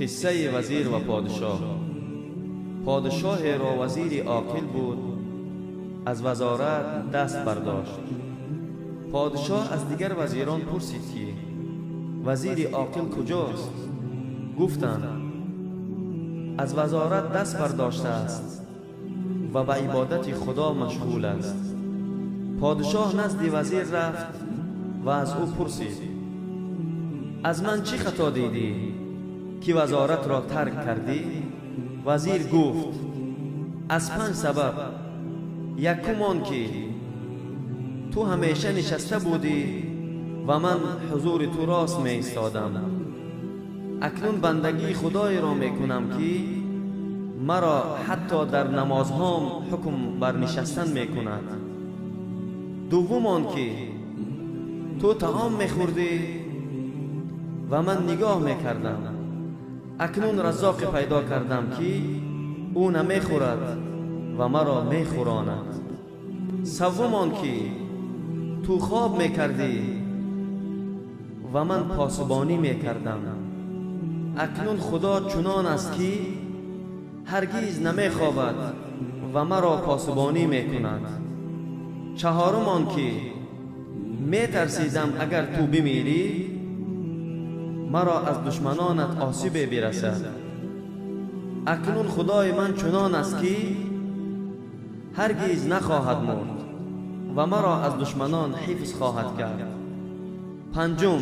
قصه وزیر و پادشاه. پادشاه را وزیر عاقل بود، از وزارت دست برداشت. پادشاه از دیگر وزیران پرسید که وزیر عاقل کجاست؟ گفتند از وزارت دست برداشته است و به عبادت خدا مشغول است. پادشاه نزد وزیر رفت و از او پرسید از من چه خطا دیدی که وزارت را ترک کردی؟ وزیر گفت از 5 سبب. یکم آن که تو همیشه نشسته بودی و من حضور تو راست می ایستادم. اکنون بندگی خدای را می کنم که مرا حتی در نمازهام حکم بر نشستن می کند. دوم آن که تو طعام می خوردی و من نگاه می کردم. اکنون رزاق پیدا کردم که او نمی خورد و مرا می خوراند. سوم آن که تو خواب می کردی و من پاسبانی می کردم. اکنون خدا چنان است که هرگیز نمی خوابد و مرا پاسبانی می کند. چهارم آن که می ترسیدم اگر تو بمیری مرا از دشمنانت آسیب برسد. اکنون خدای من چنان است که هرگیز نخواهد مرد و مرا از دشمنان حفظ خواهد کرد. پنجم،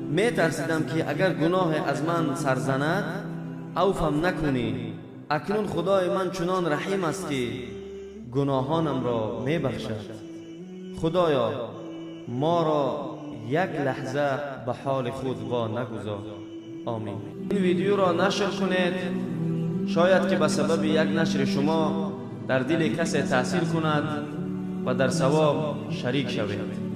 می ترسیدم که اگر گناه از من سرزند عفوم نکنی. اکنون خدای من چنان رحیم است که گناهانم را می بخشد. خدایا ما را یک لحظه به حال خود وا نگذار. آمین. این ویدیو را نشر کنید، شاید که به سبب یک نشر شما در دل کسی تأثیر کند و در ثواب شریک شوید.